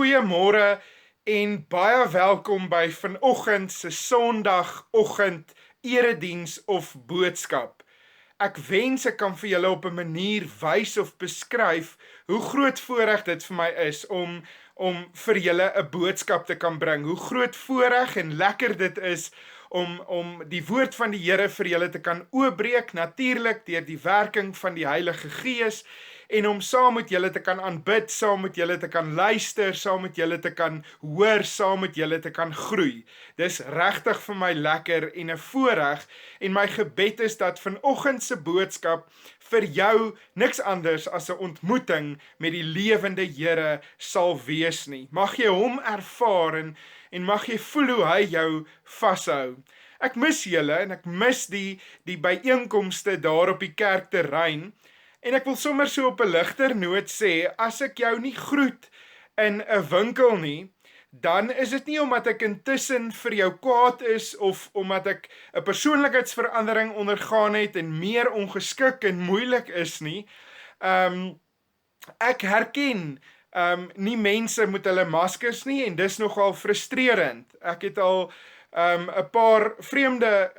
Goeiemôre en baie welkom by vanoggend se Sondagoggend erediens of boodskap. Ek wens ek kan vir julle op 'n manier wys of beskryf hoe groot voorreg dit vir my is om vir julle 'n boodskap te kan bring. Hoe groot voorreg en lekker dit is om die woord van die Here vir julle te kan oopbreek, natuurlik deur die werking van die Heilige Gees, en om saam met julle te kan aanbid, saam met julle te kan luister, saam met julle te kan hoor, saam met julle te kan groei. Dis regtig vir my lekker en 'n voorreg, en my gebed is dat vanoggend se boodskap vir jou niks anders as 'n ontmoeting met die lewende Here sal wees nie. Mag jy hom ervaar en mag jy voel hoe hy jou vashou. Ek mis julle en ek mis die byeenkomste daar op die kerkterrein. En ek wil sommer so op 'n ligter noot sê, as ek jou nie groet in 'n winkel nie, dan is dit nie omdat ek intussen vir jou kwaad is of omdat ek 'n persoonlikheidsverandering ondergaan het en meer ongeskik en moeilik is nie. Ek herken nie mense met hulle maskers nie en dis nogal frustrerend. Ek het al 'n paar vreemde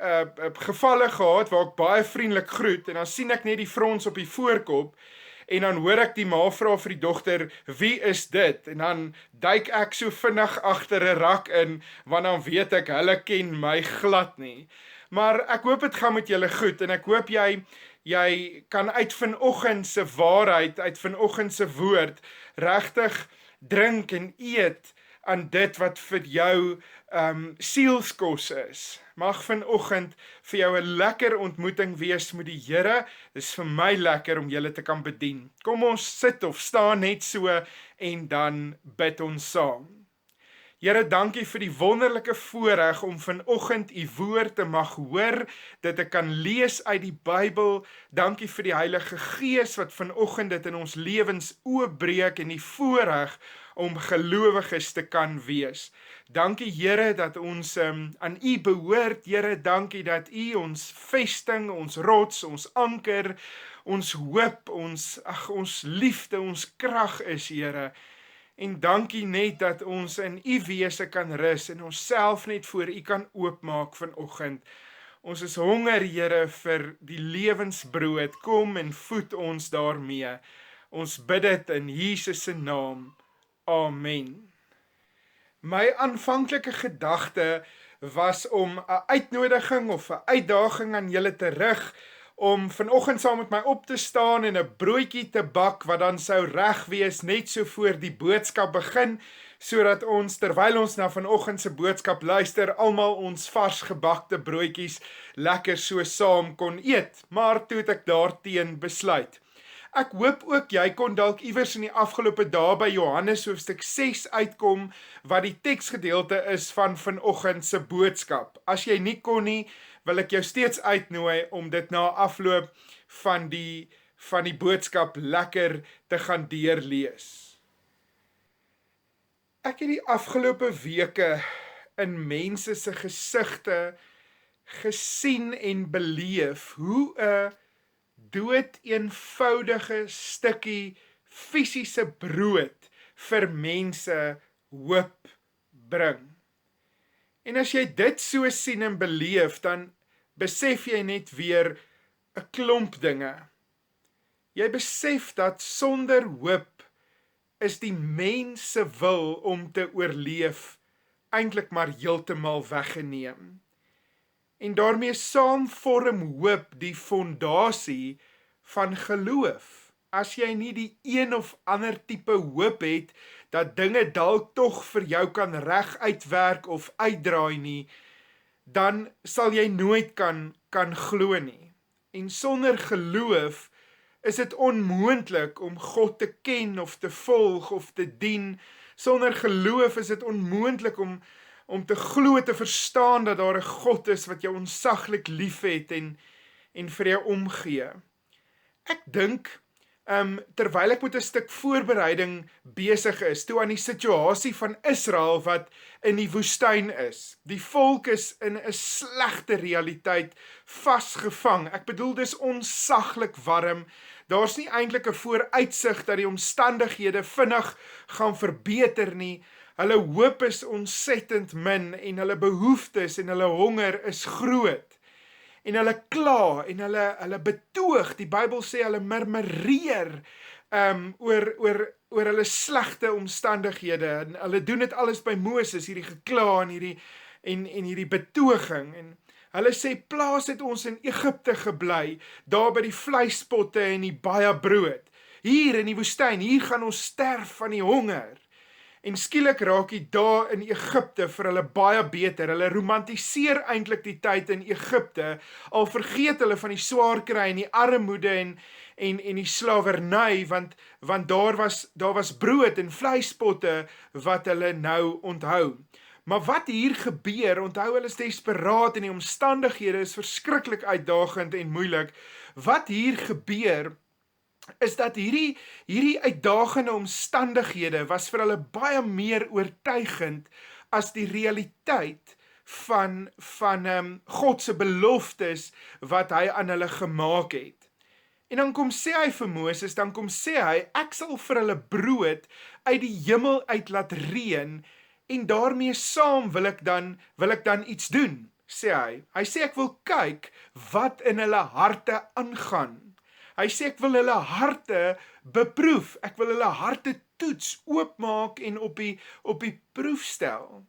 gevalle gehad waar ek baie vriendelik groet en dan sien ek net die frons op die voorkop en dan hoor ek die ma vra vir die dogter, wie is dit? En dan duik ek so vinnig agter 'n rak in, want dan weet ek, hulle ken my glad nie. Maar ek hoop dit gaan met julle goed en ek hoop jy kan uit vanoggend se waarheid, uit vanoggend se woord, regtig drink en eet aan dit wat vir jou sielskos is. Mag vanoggend vir jou 'n lekker ontmoeting wees met die Here. Dis vir my lekker om julle te kan bedien. Kom ons sit of staan net so en dan bid ons saam. Here, dankie vir die wonderlike voorreg om vanoggend u woord te mag hoor, dit te kan lees uit die Bybel. Dankie vir die Heilige Gees wat vanoggend dit in ons lewens oopbreek en die voorreg om gelowiges te kan wees. Dankie Here dat ons aan u behoort. Here, dankie dat u ons vesting, ons rots, ons anker, ons hoop, ons liefde, ons krag is, Here. En dankie net dat ons in u wese kan rus en onsself net voor u kan oopmaak vanoggend. Ons is honger, Here, vir die lewensbrood. Kom en voed ons daarmee. Ons bid dit in Jesus se naam. Amen. My aanvanklike gedagte was om 'n uitnodiging of 'n uitdaging aan julle te rig om vanoggend saam met my op te staan en 'n broodjie te bak wat dan sou reg wees net so voor die boodskap begin, sodat ons terwyl ons na vanoggend se boodskap luister, almal ons vars gebakte broodjies lekker so saam kon eet. Maar toe het ek daarteen besluit. Ek hoop ook jy kon dalk iewers in die afgelope dae by Johannes hoofstuk 6 uitkom, wat die teksgedeelte is van vanoggend se boodskap. As jy nie kon nie, wil ek jou steeds uitnooi om dit na afloop van die boodskap lekker te gaan deurlees. Ek het die afgelope weke in mense se gesigte gesien en beleef hoe 'n dood eenvoudige stukkie fisiese brood vir mense hoop bring. En as jy dit so sien en beleef, dan besef jy net weer 'n klomp dinge. Jy besef dat sonder hoop is die mens se wil om te oorleef eintlik maar heeltemal weggeneem. En daarmee saam vorm hoop die fondasie van geloof. As jy nie die een of ander tipe hoop het, dat dinge dalk tog vir jou kan reg uitwerk of uitdraai nie, dan sal jy nooit kan glo nie. En sonder geloof is dit onmoontlik om God te ken of te volg of te dien. Sonder geloof is dit onmoontlik om te glo, te verstaan dat daar 'n God is wat jou onsaglik liefhet en vir jou omgee. Ek dink, terwyl ek met 'n stuk voorbereiding besig is, toe aan die situasie van Israel wat in die woestyn is. Die volk is in 'n slegte realiteit vasgevang. Ek bedoel, dis onsaglik warm, Daar's nie eintlik 'n vooruitsig dat die omstandighede vinnig gaan verbeter nie. Hulle hoop is ontsettend min en hulle behoeftes en hulle honger is groot. En hulle kla en hulle betoog. Die Bybel sê hulle murmureer oor hulle slegte omstandighede. En hulle doen dit alles by Moses, hierdie gekla en hierdie betoging. En hulle sê, plaas het ons in Egipte gebly, daar by die vleispotte en die baie brood. Hier in die woestyn, hier gaan ons sterf van die honger. En skielik raak die dae in Egipte vir hulle baie beter. Hulle romantiseer eintlik die tyd in Egipte, al vergeet hulle van die swaar kry en die armoede en die slawerny, want daar was brood en vleispotte wat hulle nou onthou. Maar wat hier gebeur, onthou hulle is desperaat en die omstandighede is verskriklik uitdagend en moeilik. Wat hier gebeur, is dat hierdie uitdagende omstandighede was vir hulle baie meer oortuigend as die realiteit van God se beloftes wat hy aan hulle gemaak het. En dan kom sê hy vir Moses, ek sal vir hulle brood uit die hemel uit laat reën, en daarmee saam wil ek dan iets doen, sê hy. Hy sê ek wil kyk wat in hulle harte aangaan. Hy sê ek wil hulle harte beproef, ek wil hulle harte toets, oopmaak en op die proef stel.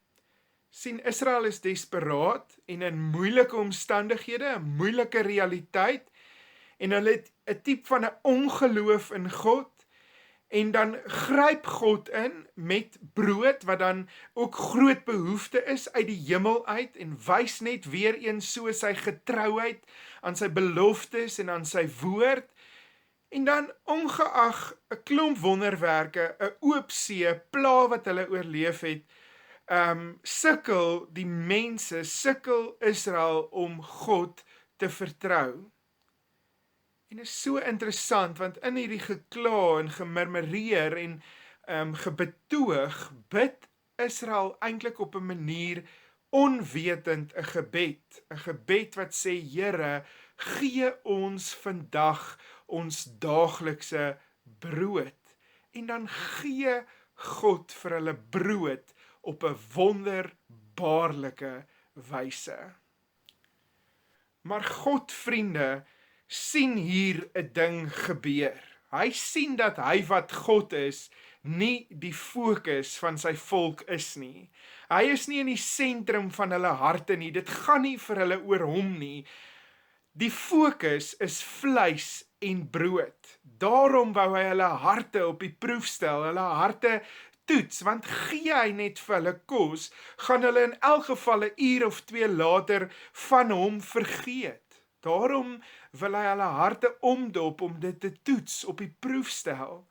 Sien, Israel is desperaat en in moeilike omstandighede, 'n moeilike realiteit, en hulle het 'n tipe van 'n ongeloof in God, en dan gryp God in met brood, wat dan ook groot behoefte is uit die hemel uit, en wys net weer eens so sy getrouheid aan sy beloftes en aan sy woord. En dan ongeag 'n klomp wonderwerke, 'n oop see, pla wat hulle oorleef het, sukkel die mense, sukkel Israel om God te vertrou. En is so interessant, want in hierdie gekla en gemurmureer en gebetoog, bid Israel eintlik op 'n manier onwetend 'n gebed wat sê, Here, gee ons vandag ons daaglikse brood. En dan gee God vir hulle brood op 'n wonderbaarlike wyse. Maar God, vriende, sien hier 'n ding gebeur. Hy sien dat hy wat God is, nie die fokus van sy volk is nie. Hy is nie in die sentrum van hulle harte nie. Dit gaan nie vir hulle oor hom nie. Die fokus is vleis en brood. Daarom wou hy hulle harte op die proef stel, hulle harte toets, want gee hy net vir hulle kos, gaan hulle in elk geval 'n uur of 2 later van hom vergeet. Daarom wil hy hulle harte omdop om dit te toets, op die proef stel.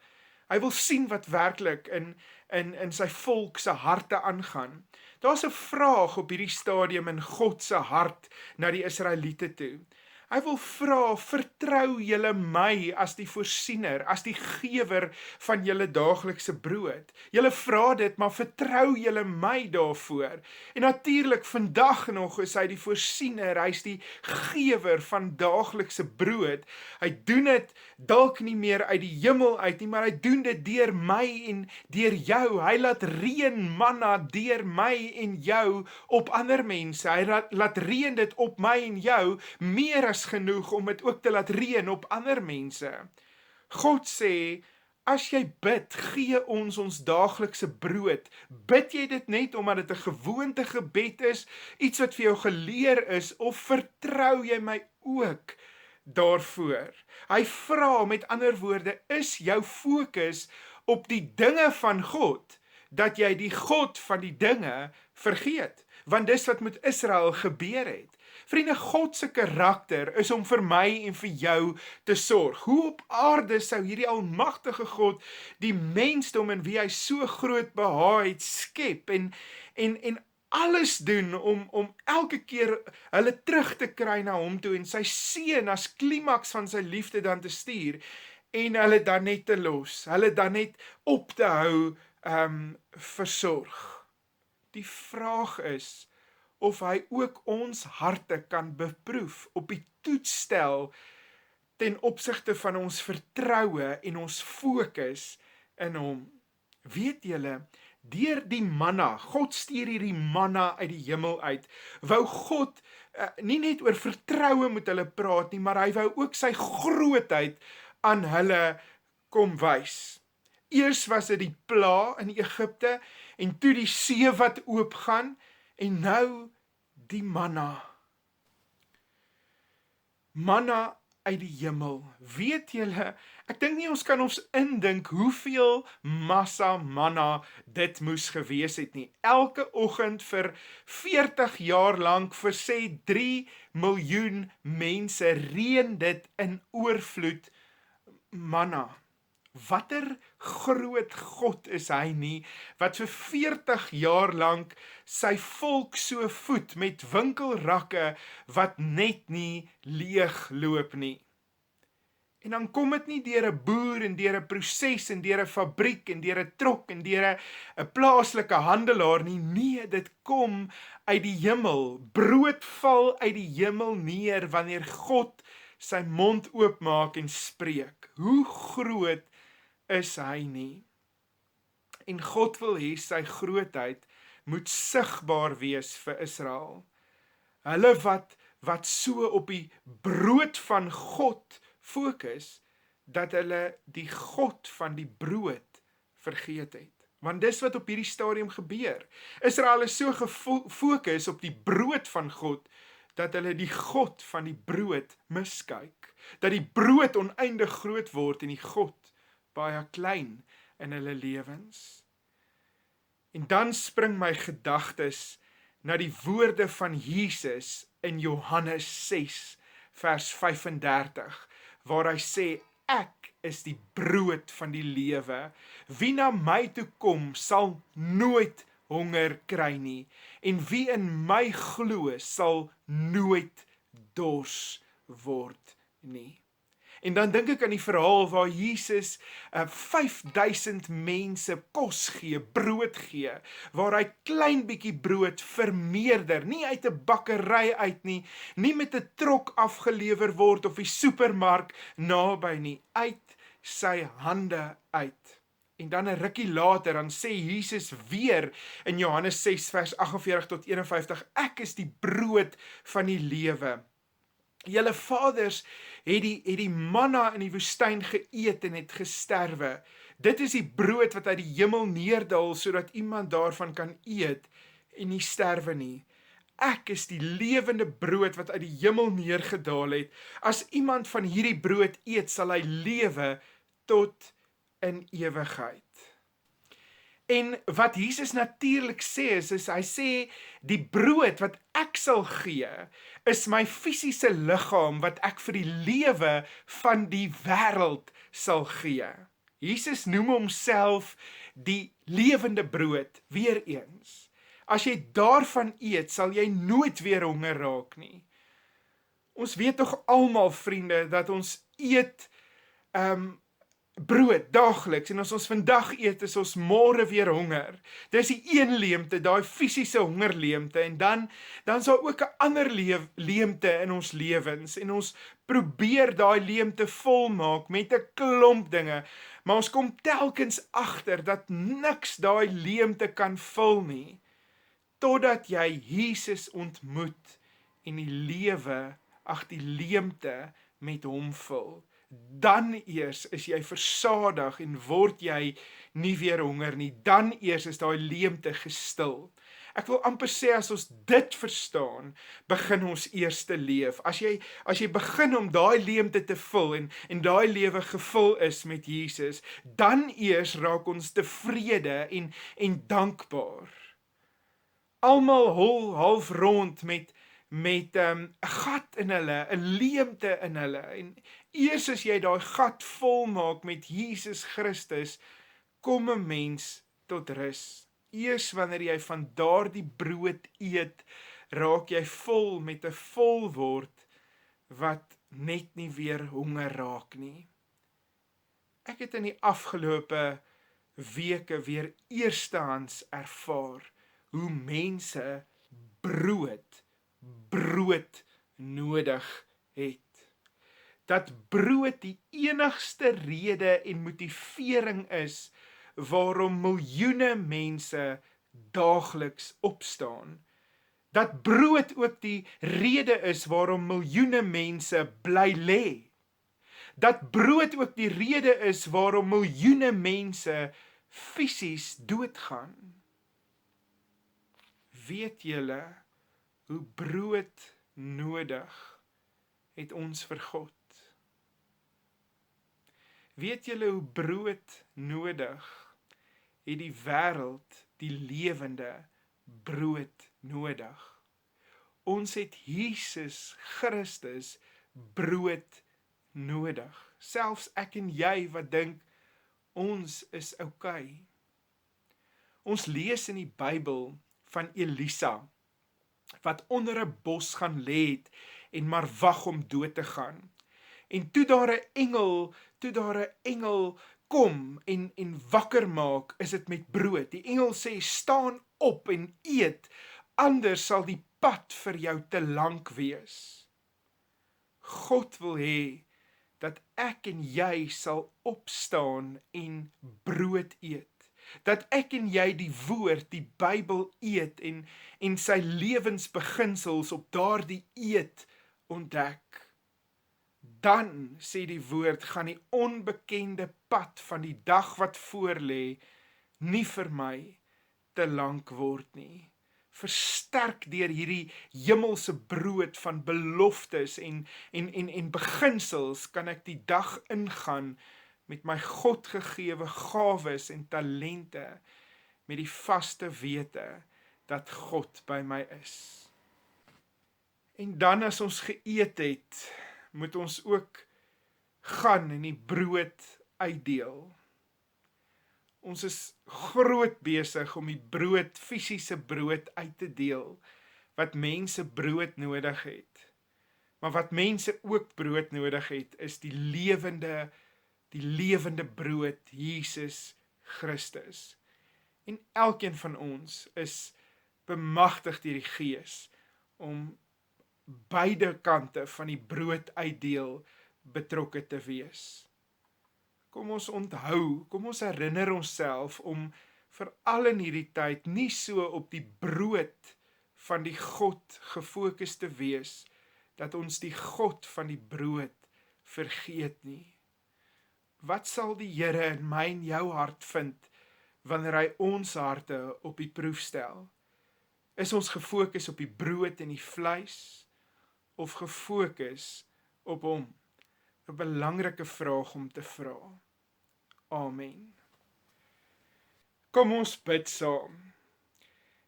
Hy wil sien wat werklik in sy volk se harte aangaan. Daar's 'n vraag op hierdie stadium in God se hart na die Israeliete toe. Hy wil vra, vertrou julle my as die voorsiener, as die gewer van julle daaglikse brood? Julle vra dit, maar vertrou julle my daarvoor? En natuurlik, vandag nog is hy die voorsiener, hy is die gewer van daaglikse brood. Hy doen dit dalk nie meer uit die hemel uit nie, maar hy doen dit deur my en deur jou. Hy laat reën manna deur my en jou op ander mense. Hy laat reën dit op my en jou, meer as genoeg om dit ook te laat reën op ander mense. God sê, as jy bid, gee ons daaglikse brood. Bid jy dit net omdat dit 'n gewoonte gebed is, iets wat vir jou geleer is, of vertrou jy my ook daarvoor? Hy vra, met ander woorde, is jou fokus op die dinge van God, dat jy die God van die dinge vergeet? Want dis wat met Israel gebeur het. Vriende, God se karakter is om vir my en vir jou te sorg. Hoe op aarde sou hierdie almagtige God die mensdom in wie hy so groot behaag het skep en alles doen om elke keer hulle terug te kry na hom toe en sy seun as klimaks van sy liefde dan te stuur en hulle dan net te los, hulle dan net op te hou versorg. Die vraag is of hy ook ons harte kan beproef, op die toets stel, ten opsigte van ons vertroue en ons fokus in hom. Weet julle, deur die manna, God stuur hierdie manna uit die hemel uit, wou God nie net oor vertroue met hulle praat nie, maar hy wou ook sy grootheid aan hulle kom wys. Eers was dit die pla in Egipte, en toe die see wat oopgaan, en nou die manna. Manna uit die hemel. Weet julle, ek dink nie ons kan ons indink hoeveel massa manna dit moes gewees het nie. Elke oggend vir 40 jaar lank, vir sê 3 miljoen mense, reën dit in oorvloed manna. Watter groot God is hy nie, wat vir 40 jaar lank sy volk so voed met winkelrakke wat net nie leeg loop nie. En dan kom dit nie deur 'n boer en deur 'n proses en deur 'n fabriek en deur 'n trok en deur 'n plaaslike handelaar nie. Nee, dit kom uit die hemel. Brood val uit die hemel neer wanneer God sy mond oopmaak en spreek. Hoe groot is hy nie? En God wil hê sy grootheid moet sigbaar wees vir Israel. Hulle wat so op die brood van God fokus, dat hulle die God van die brood vergeet het. Want dis wat op hierdie stadium gebeur. Israel is so gefokus op die brood van God, dat hulle die God van die brood miskyk. Dat die brood oneindig groot word en die God baie klein in hulle lewens. En dan spring my gedagtes na die woorde van Jesus in Johannes 6 vers 35, waar hy sê, ek is die brood van die lewe. Wie na my toe kom, sal nooit honger kry nie, en wie in my glo, sal nooit dors word nie. En dan dink ek aan die verhaal waar Jesus 5000 mense kos gee, brood gee, waar hy klein bietjie brood vermeerder, nie uit 'n bakkery uit nie, nie met 'n trok afgelewer word of die supermark naby nie, uit sy hande uit. En dan 'n rukkie later, dan sê Jesus weer in Johannes 6 vers 48 tot 51, ek is die brood van die lewe. Julle vaders het die manna in die woestyn geëet en het gesterwe. Dit is die brood wat uit die hemel neerdal, sodat iemand daarvan kan eet en nie sterwe nie. Ek is die lewende brood wat uit die hemel neergedaal het. As iemand van hierdie brood eet, sal hy lewe tot in ewigheid. En wat Jesus natuurlik sê is hy sê, die brood wat ek sal gee, is my fisiese liggaam wat ek vir die lewe van die wêreld sal gee. Jesus noem homself die lewende brood, weer eens. As jy daarvan eet, sal jy nooit weer honger raak nie. Ons weet tog almal, vriende, dat ons eet brood daagliks, en as ons vandag eet, is ons môre weer honger. Dis die een leemte, daai fisiese hongerleemte, en dan is daar ook 'n ander leemte in ons lewens, en ons probeer daai leemte volmaak met 'n klomp dinge, maar ons kom telkens agter dat niks daai leemte kan vul nie, totdat jy Jesus ontmoet en die leemte met hom vul. Dan eers is jy versadig en word jy nie weer honger nie. Dan eers is daai leemte gestil. Ek wil amper sê, as ons dit verstaan, begin ons eers te leef. As jy begin om daai leemte te vul en daai lewe gevul is met Jesus, dan eers raak ons tevrede en dankbaar. Almal hol half rond met 'n gat in hulle, 'n leemte in hulle, en eers as jy daai gat volmaak met Jesus Christus, kom 'n mens tot rus. Eers wanneer jy van daardie brood eet, raak jy vol met 'n volword wat net nie weer honger raak nie. Ek het in die afgelope weke weer eerstehands ervaar hoe mense brood nodig het. dat brood die enigste rede en motivering is waarom miljoene mense daagliks opstaan. Dat brood ook die rede is waarom miljoene mense bly lê. Dat brood ook die rede is waarom miljoene mense fisies doodgaan. Weet julle hoe brood nodig het ons vir God? Weet julle hoe brood nodig het die wêreld die lewende brood nodig? Ons het Jesus Christus brood nodig. Selfs ek en jy wat dink ons is okay. Ons lees in die Bybel van Elisa wat onder 'n bos gaan lê het en maar wag om dood te gaan. En toe daar 'n engel kom en wakker maak, is dit met brood. Die engel sê, staan op en eet, anders sal die pad vir jou te lank wees. God wil hê dat ek en jy sal opstaan en brood eet. Dat ek en jy die woord, die Bybel eet en sy lewensbeginsels op daardie eet ontdek. Dan, sê die woord, gaan die onbekende pad van die dag wat voorlê nie vir my te lank word nie. Versterk deur hierdie hemelse brood van beloftes en beginsels kan ek die dag ingaan met my God gegewe gawes en talente, met die vaste wete dat God by my is. En dan as ons geëet het, moet ons ook gaan en die brood uitdeel. Ons is groot besig om die brood, fisiese brood uit te deel, wat mense brood nodig het. Maar wat mense ook brood nodig het, is die lewende brood, Jesus Christus. En elkeen van ons is bemagtig deur die Gees om beide kante van die brood uitdeel betrokke te wees. Kom ons onthou, kom ons herinner onsself om veral in hierdie tyd nie so op die brood van die God gefokus te wees, dat ons die God van die brood vergeet nie. Wat sal die Here in my en jou hart vind, wanneer hy ons harte op die proef stel? Is ons gefokus op die brood en die vleis, of gefokus op hom? 'n belangrike vraag om te vra. Amen. Kom ons bid saam.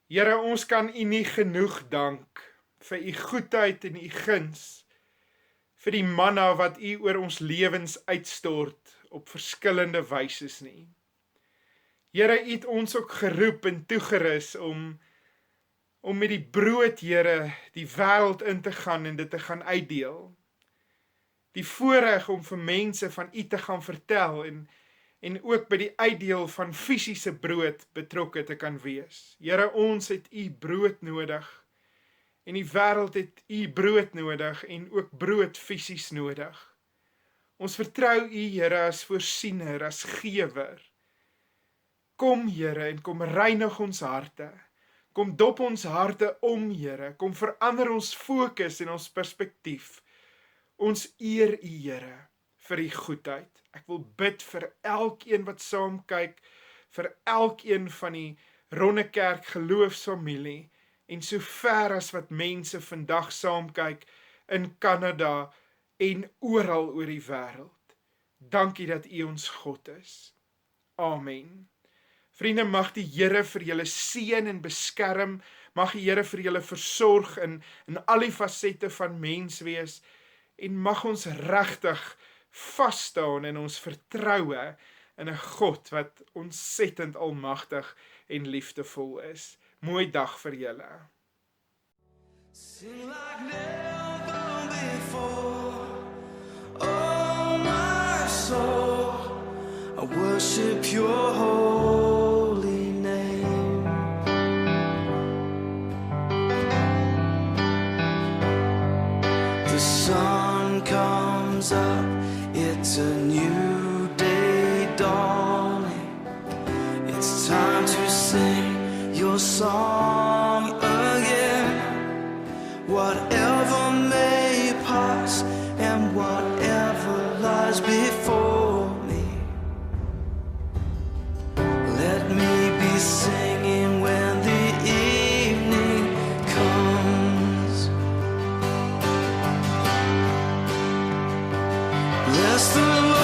Here, ons kan U nie genoeg dank vir U goedheid en U guns, vir die manna wat U oor ons lewens uitstort op verskillende wyses nie. Here, U het ons ook geroep en toegerus om met die brood, Here, die wêreld in te gaan en dit te gaan uitdeel. Die voorreg om vir mense van U te gaan vertel en ook by die uitdeel van fisiese brood betrokke te kan wees. Here, ons het U brood nodig en die wêreld het U brood nodig en ook brood fisies nodig. Ons vertrou U, Here, as voorsiener, as gewer. Kom, Here, en kom reinig ons harte. Kom dop ons harte om, Here. Kom verander ons fokus en ons perspektief. Ons eer U, Here, vir U goedheid. Ek wil bid vir elkeen wat saam kyk, vir elkeen van die Ronnekerk geloofsfamilie, en so ver as wat mense vandag saam kyk in Kanada en oral oor die wêreld. Dankie dat U ons God is. Amen. Vriende, mag die Here vir julle seën en beskerm, mag die Here vir julle versorg in al die fasette van mens wees, en mag ons regtig vas staan in ons vertroue in 'n God wat ontsettend almagtig en liefdevol is. Mooi dag vir julle. Sing like never before. Oh my soul, I worship your holy name. The sun comes up time to sing your song again. Whatever may pass and whatever lies before me, let me be singing when the evening comes. Bless the Lord.